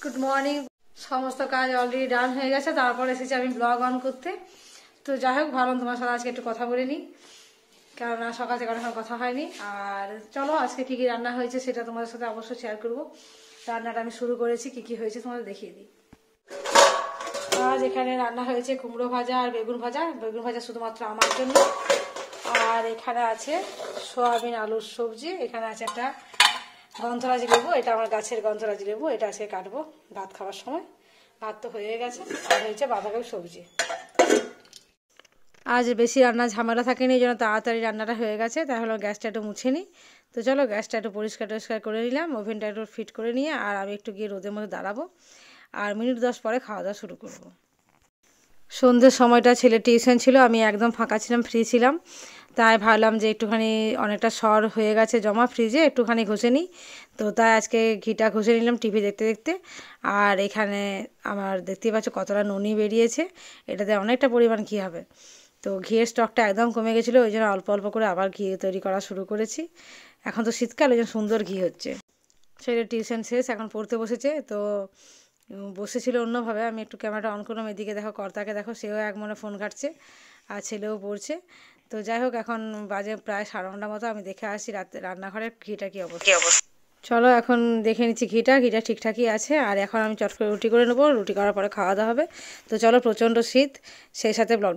Good morning. সমস্ত কাজ already done হয়ে গেছে, তারপর এসেছি আমি ব্লগ অন করতে। তো যাই হোক, ভাবলাম তোমার সাথে আজকে একটু কথা বলে নিই, কেননা সকাল থেকে এখন কথা হয়নি। আর চলো আজকে কী কী রান্না হয়েছে সেটা তোমাদের সাথে অবশ্যই শেয়ার করবো। রান্নাটা আমি শুরু করেছি, কী কী হয়েছে তোমাদের দেখিয়ে দিই। আজ এখানে রান্না হয়েছে কুমড়ো ভাজা আর বেগুন ভাজা। বেগুন ভাজা শুধুমাত্র আমার জন্য। আর এখানে আছে সোয়াবিন আলুর সবজি। এখানে আছে একটা গন্ধরাজি লেবু, এটা আমার গাছের গন্ধরাজি লেবু, এটা আজকে কাটবো ভাত খাওয়ার সময়। ভাত তো হয়ে গেছে। আর হয়েছে বাঁধাকপি সবজি। আজ বেশি রান্নার ঝামেলা থাকেনি, এই জন্য তাড়াতাড়ি রান্নাটা হয়ে গেছে। তাই হলো গ্যাসটা একটু মুছে নিই। তো চলো গ্যাসটা একটু পরিষ্কার করে নিলাম, ওভেনটা একটু ফিট করে নিয়ে আর আমি একটু গিয়ে রোদের মধ্যে দাঁড়াবো। আর মিনিট 10 পরে খাওয়া দাওয়া শুরু করব। সন্ধ্যের সময়টা ছেলে টিউশন ছিল, আমি একদম ফাঁকা ছিলাম, ফ্রি ছিলাম। তাই ভাবলাম যে একটুখানি অনেকটা সর হয়ে গেছে জমা ফ্রিজে, একটুখানি ঘষে নিই। তো তাই আজকে ঘিটা ঘষে নিলাম টিভি দেখতে দেখতে। আর এখানে আমার দেখতেই পাচ্ছ কতটা ননি বেরিয়েছে, এটাতে অনেকটা পরিমাণ ঘি হবে। তো ঘিয়ের স্টকটা একদম কমে গেছিলো, ওই জন্য অল্প অল্প করে আবার ঘি তৈরি করা শুরু করেছি। এখন তো শীতকাল, ওই জন্য সুন্দর ঘি হচ্ছে। ছেলে টিউশন শেষ, এখন পড়তে বসেছে। তো বসেছিল অন্যভাবে, আমি একটু ক্যামেরাটা অন করলাম। এদিকে দেখো কর্তাকে দেখো, সেও এক মনে ফোন ঘাটছে আর ছেলেও পড়ছে। তো যাই হোক, এখন বাজে প্রায় 9:30 মতো। আমি দেখে আসি রাতে রান্নাঘরের ঘিটা কী অবস্থা। চলো এখন দেখে নিচ্ছি ঘিটা ঠিকঠাকই আছে। আর এখন আমি চট করে রুটি করে নেবো, রুটি করার পরে খাওয়া দাওয়া হবে। তো চলো, প্রচণ্ড শীত, সেই সাথে ব্লগ